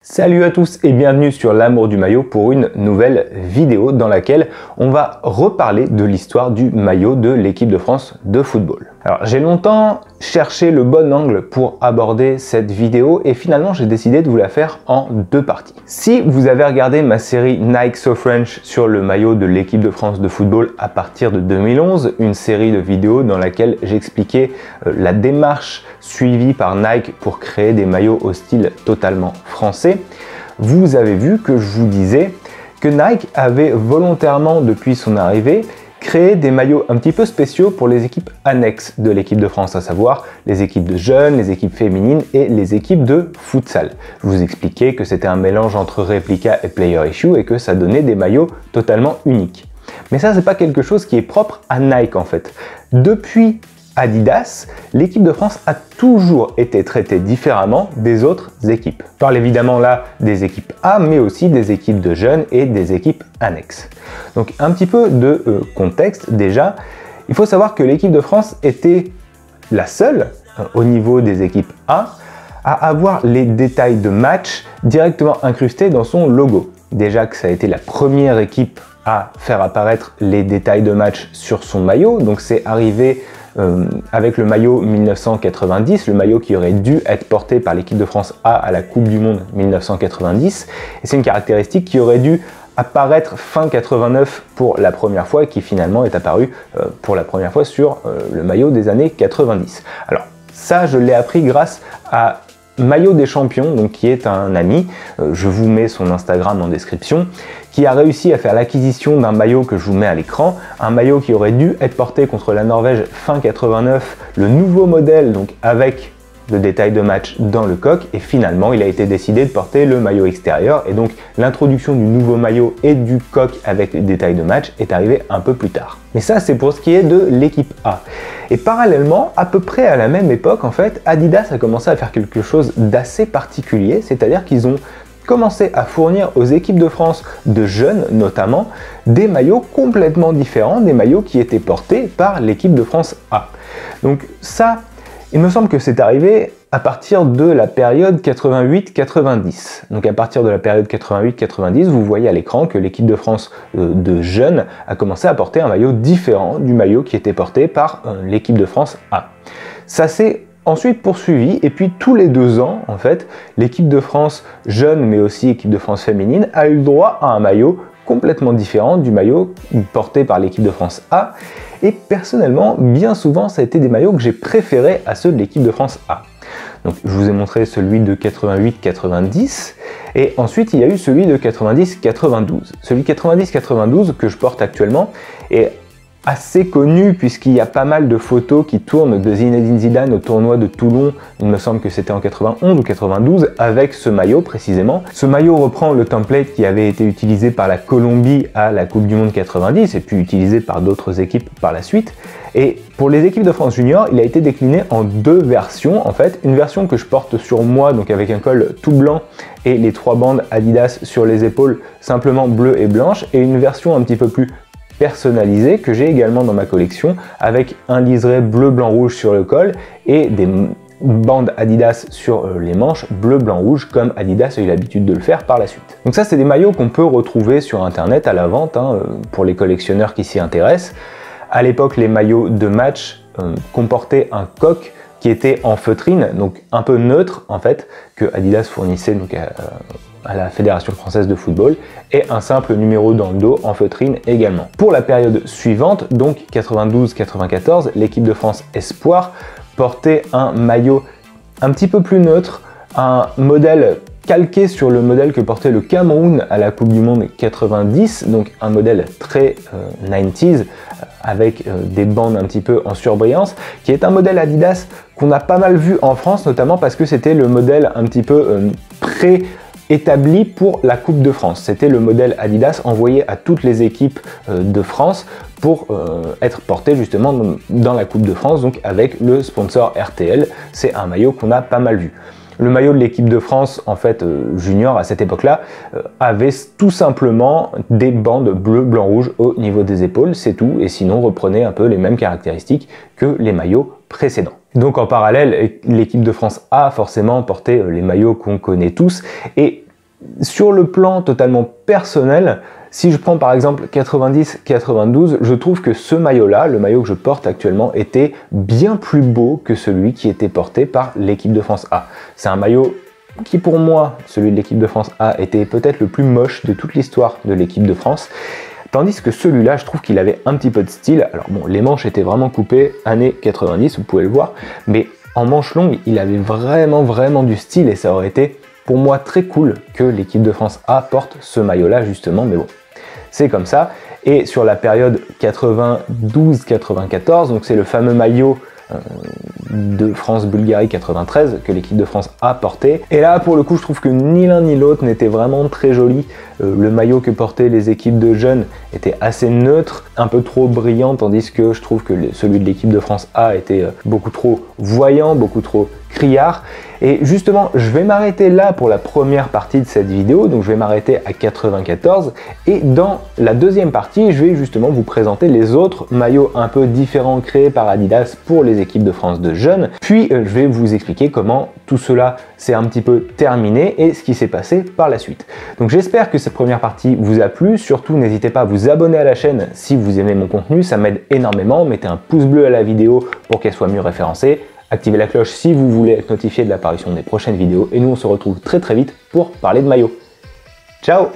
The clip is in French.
Salut à tous et bienvenue sur l'amour du maillot pour une nouvelle vidéo dans laquelle on va reparler de l'histoire du maillot de l'équipe de France de football. Alors j'ai longtemps cherché le bon angle pour aborder cette vidéo et finalement j'ai décidé de vous la faire en deux parties. Si vous avez regardé ma série Nike So French sur le maillot de l'équipe de France de football à partir de 2011, une série de vidéos dans laquelle j'expliquais la démarche suivie par Nike pour créer des maillots au style totalement français, vous avez vu que je vous disais que Nike avait volontairement, depuis son arrivée, créé des maillots un petit peu spéciaux pour les équipes annexes de l'équipe de France, à savoir les équipes de jeunes, les équipes féminines et les équipes de futsal. Je vous expliquais que c'était un mélange entre réplica et player issue et que ça donnait des maillots totalement uniques. Mais ça, c'est pas quelque chose qui est propre à Nike en fait. Depuis Adidas, l'équipe de France a toujours été traitée différemment des autres équipes. Je parle évidemment là des équipes A, mais aussi des équipes de jeunes et des équipes annexes. Donc un petit peu de contexte déjà, il faut savoir que l'équipe de France était la seule au niveau des équipes A à avoir les détails de match directement incrustés dans son logo. Déjà que ça a été la première équipe à faire apparaître les détails de match sur son maillot, donc c'est arrivé avec le maillot 1990, le maillot qui aurait dû être porté par l'équipe de France A à la Coupe du Monde 1990. Et c'est une caractéristique qui aurait dû apparaître fin 89 pour la première fois et qui finalement est apparue pour la première fois sur le maillot des années 90. Alors ça, je l'ai appris grâce à Maillot des Champions, donc qui est un ami, je vous mets son Instagram en description, qui a réussi à faire l'acquisition d'un maillot que je vous mets à l'écran, un maillot qui aurait dû être porté contre la Norvège fin 89, le nouveau modèle donc avec le détail de match dans le coq, et finalement il a été décidé de porter le maillot extérieur et donc l'introduction du nouveau maillot et du coq avec les détails de match est arrivée un peu plus tard. Mais ça c'est pour ce qui est de l'équipe A. Et parallèlement, à peu près à la même époque en fait, Adidas a commencé à faire quelque chose d'assez particulier, c'est-à-dire qu'ils ont commencé à fournir aux équipes de France de jeunes notamment des maillots complètement différents, des maillots qui étaient portés par l'équipe de France A. Donc ça, il me semble que c'est arrivé à partir de la période 88-90. Donc à partir de la période 88-90, vous voyez à l'écran que l'équipe de France de jeunes a commencé à porter un maillot différent du maillot qui était porté par l'équipe de France A. Ça s'est ensuite poursuivi et puis tous les 2 ans, en fait, l'équipe de France jeune mais aussi l'équipe de France féminine a eu le droit à un maillot complètement différent du maillot porté par l'équipe de France A. Et personnellement, bien souvent, ça a été des maillots que j'ai préférés à ceux de l'équipe de France A. Donc je vous ai montré celui de 88-90 et ensuite il y a eu celui de 90-92. Celui 90-92 que je porte actuellement est assez connu puisqu'il y a pas mal de photos qui tournent de Zinedine Zidane au tournoi de Toulon, il me semble que c'était en 91 ou 92, avec ce maillot précisément. Ce maillot reprend le template qui avait été utilisé par la Colombie à la Coupe du Monde 90 et puis utilisé par d'autres équipes par la suite. Et pour les équipes de France Junior, il a été décliné en 2 versions en fait. Une version que je porte sur moi, donc avec un col tout blanc et les 3 bandes Adidas sur les épaules simplement bleues et blanches, et une version un petit peu plus personnalisé que j'ai également dans ma collection avec un liseré bleu blanc rouge sur le col et des bandes Adidas sur les manches bleu blanc rouge comme Adidas a eu l'habitude de le faire par la suite. Donc ça, c'est des maillots qu'on peut retrouver sur internet à la vente pour les collectionneurs qui s'y intéressent. À l'époque, les maillots de match comportaient un coq qui était en feutrine, donc un peu neutre en fait, que Adidas fournissait donc à la Fédération Française de Football, et un simple numéro dans le dos en feutrine également. Pour la période suivante, donc 92-94, l'équipe de France Espoir portait un maillot un petit peu plus neutre, un modèle calqué sur le modèle que portait le Cameroun à la Coupe du Monde 90, donc un modèle très 90s avec des bandes un petit peu en surbrillance, qui est un modèle Adidas qu'on a pas mal vu en France, notamment parce que c'était le modèle un petit peu établi pour la Coupe de France. C'était le modèle Adidas envoyé à toutes les équipes de France pour être porté justement dans la Coupe de France, donc avec le sponsor RTL. C'est un maillot qu'on a pas mal vu. Le maillot de l'équipe de France, en fait, junior à cette époque-là, avait tout simplement des bandes bleu, blanc, rouge au niveau des épaules, c'est tout, et sinon reprenait un peu les mêmes caractéristiques que les maillots précédents. Donc en parallèle, l'équipe de France a forcément porté les maillots qu'on connaît tous, et sur le plan totalement personnel, si je prends par exemple 90-92, je trouve que ce maillot-là, le maillot que je porte actuellement, était bien plus beau que celui qui était porté par l'équipe de France A. C'est un maillot qui pour moi, celui de l'équipe de France A, était peut-être le plus moche de toute l'histoire de l'équipe de France. Tandis que celui-là, je trouve qu'il avait un petit peu de style. Alors bon, les manches étaient vraiment coupées, années 90, vous pouvez le voir, mais en manches longues, il avait vraiment du style et ça aurait été pour moi très cool que l'équipe de France A porte ce maillot-là justement, mais bon, c'est comme ça. Et sur la période 92-94, donc c'est le fameux maillot de France-Bulgarie 93 que l'équipe de France a porté. Et là, pour le coup, je trouve que ni l'un ni l'autre n'était vraiment très joli. Le maillot que portaient les équipes de jeunes était assez neutre, un peu trop brillant, tandis que je trouve que celui de l'équipe de France A était beaucoup trop voyant, beaucoup trop criard. Et justement, je vais m'arrêter là pour la première partie de cette vidéo, donc je vais m'arrêter à 94, et dans la deuxième partie, je vais justement vous présenter les autres maillots un peu différents créés par Adidas pour les équipes de France de jeunes, puis je vais vous expliquer comment tout cela s'est un petit peu terminé et ce qui s'est passé par la suite. Donc j'espère que cette première partie vous a plu, surtout n'hésitez pas à vous abonner à la chaîne si vous aimez mon contenu, ça m'aide énormément, mettez un pouce bleu à la vidéo pour qu'elle soit mieux référencée, activez la cloche si vous voulez être notifié de l'apparition des prochaines vidéos et nous on se retrouve très vite pour parler de maillot. Ciao!